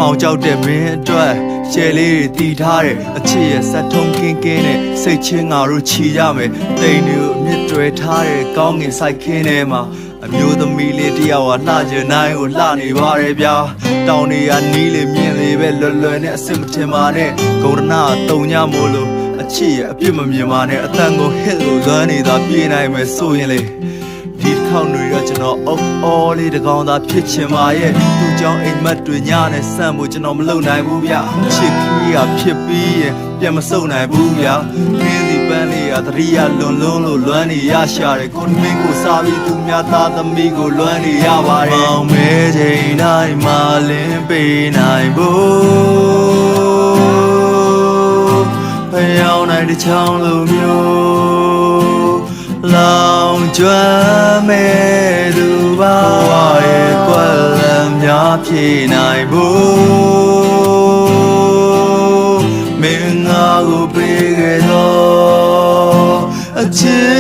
ထောင်ကြောက်တဲ့မင်းအတွက်ရှယ်လေးတွေတီထားတဲ့အချစ်ရဲ့စက်ထုံးကင်းကင်းနဲ့စိတ်ချင်းငါတို့ချီကြမယ်တိမ်တွေကိုအမြင့်တွဲထားတဲ့ကောင်းငင်စိုက်ခင်းထဲမှာအမျိုးသမီးလေးတယောက်ဟာလှချင်နိုင်ကိုလှနေပါရဲ့ဗျာတောင်တွေကနီးလေမြင်လေပဲလွယ်လွယ်နဲ့အစစ်မထင်ပါနဲ့ဂုဏနာတုံညမို့လို့အချစ်ရဲ့အပြစ်မမြင်ပါနဲ့အတန်ကိုဟစ်လို့လွမ်းနေတာပြေးနိုင်မယ်ဆိုရင်လေဒီခေါင်းတွေတော့ကျွန်တော်အော်လေးတကောင်သာဖြစ်ချင်ပါရဲ့သူကြောင့်အိမ်မက်တွေညနဲ့ဆန့်ဖို့ကျွန်တော်မလုပ်နိုင်ဘူးဗျချစ်ခီးကဖြစ်ပြီးရင်ပြန်မစုံနိုင်ဘူးဗျခင်းစီပန်းလေးကသတိရလွန်လို့လွမ်းနေရရှာတယ်ကိုမင်းကိုစားပြီးသူများသားသမီးကိုလွမ်းနေရပါတယ်မောင်မဲချိန်တိုင်းမှာလင်းပေးနိုင်ဖို့ဖျောင်းနိုင်တဲ့ချောင်းလိုမျိုးလောင်ကျွမ်းမဲ့သူပါရဲ့ကွယ်လမ်းများဖြေနိုင်ဖို့မင်းငါကိုပေးခဲ့တော့အချစ်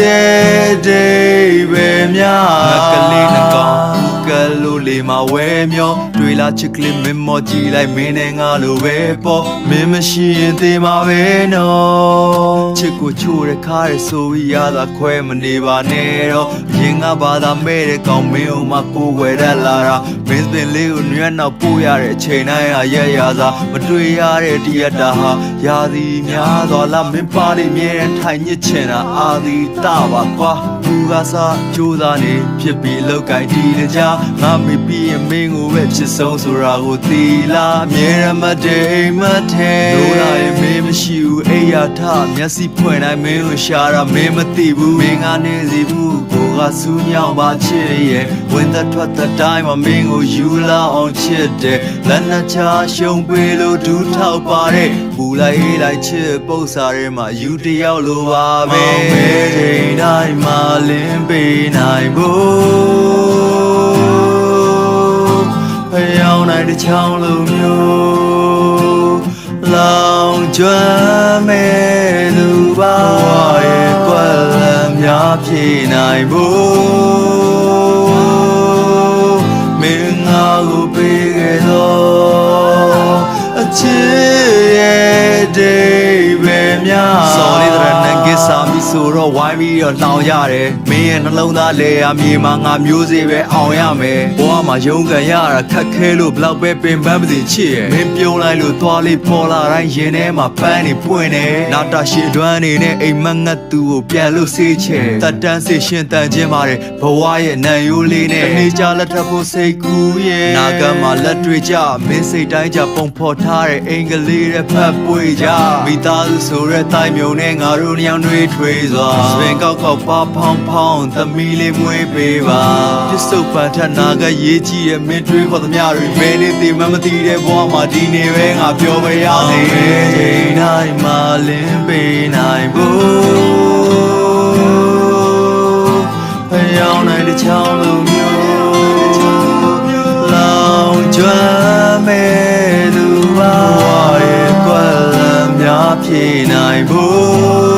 ရဲ့တိတ်ပဲများကလေးနှကောင်ကလိုလေးမှာဝဲမျောတွေ့လာချစ်ကလေးမင်းမော်ကြည့်လိုက်မင်းနဲ့ငါလိုပဲပေါ့မင်းမရှိရင်သေမှာပဲနော်ချစ်ကိုချိုးတဲ့ခါရဲဆိုပြီးရတာခွဲမနေပါနဲ့တော့ရင်ငါဘာသာမဲ့တဲ့ကောင်မင်းအောင်မကိုဝယ်တတ်လာတာမင်းစပင်လေးကိုနွေးနောက်ပို့ရတဲ့အချိန်တိုင်းဟာရရသာမတွေ့ရတဲ့တရတာဟာရာသီများသွားလားမင်းပါလိမြဲထိုင်ညစ်ချင်တာအာသီတာပါကွာသူကစားကြိုးစားနေဖြစ်ပြီးလောက်ကင်ဒီတကြားငါမေပြီးရင်မင်းကိုပဲချစ်ဆုံးဆိုတာကိုသိလားအမြဲတမ်းမတည်းမထဲလို့လာရင်မင်းမရှိဘူးအိယာထမျက်စိဖွင့်တိုင်းမင်းကိုရှာတာမင်းမသိဘူးမင်းကနေစီဘူးကိုကစူးညောင်းပါချစ်ရဲ့ဝင်သက်ထွက်သက်တိုင်းမှာမင်းကိုယူလာအောင်ချစ်တယ်လက်နဲ့ချရှုံးပေးလို့ဒူးထောက်ပါတဲ့ပူလိုက်အေးလိုက်ချစ်ပုတ်စာထဲမှာယူတယောက်လိုပါပဲမဲချိန်တိုင်းမှာလင်းပေးနိုင်ဖို့ဖျောင်းနိုင်တဲ့ချောင်းလိုမျိုးလောင်ကျွမ်းမဲ့သူပါရဲ့ကွယ်လမ်းများဖြေနိုင်ဖို့မင်းငါကိုပေးခဲ့တော့အချစ်ရဲ့တိတ်ပဲများစော်လေးတဲ့နန်ကစ်စာမီဆိုတော့ဝိုင်းပြီးတော့လောင်ရတယ်မင်းရဲ့နှလုံးသားလေအမြေမှာငါမျိုးစေ့ပဲအောင်ရမယ်ဘဝမှာရုန်းကန်ရတာခက်ခဲလို့ဘလောက်ပဲပင်ပန်းမသိချစ်ရဲ့မင်းပြုံးလိုက်လို့သွားလေးပေါ်လာတိုင်းရင်ထဲမှာပန်းနေပွင့်နေနာတာရှည်တွန်းနေနဲ့အိမ်မက်ငတ်သူကိုပြန်လို့ဆေးချဲတက်တန်းစေရှင်တန်ခြင်းပါတယ်ဘဝရဲ့နံရိုးလေးနဲ့နေကြလက်ထပ်ဖို့စိတ်ကူးရဲ့နာကမှာလက်တွေကြမင်းစိတ်တိုင်းကြပုံဖော်ထားတဲ့အင်္ဂလိပ်ရဲ့ဖတ်ပွေကြမိသားစုဆိုတဲ့တိုင်းမြုံနဲ့ငါတို့ညောင်တွေထွေးစွာစပင်ကောက်ကောက်ပါဖောင်းဖောင်းသမီးလေးမွေးပေးပါပစ္စုပန်ထနာကရေးကြည့်ရဲ့မင်းတွေးခေါ်သမျှတွေဘယ်နေသိမှမသိတဲ့ဘဝမှာဒီနေပဲငါပြောမရသေးချိန်တိုင်းမှာလင်းပေးနိုင်ဖို့ဖျောင်းနိုင်တဲ့ချောင်းလိုမျိုးလောင်ကျွမ်းမဲ့သူပါရဲ့ကွယ်လမ်းများဖြေနိုင်ဖို့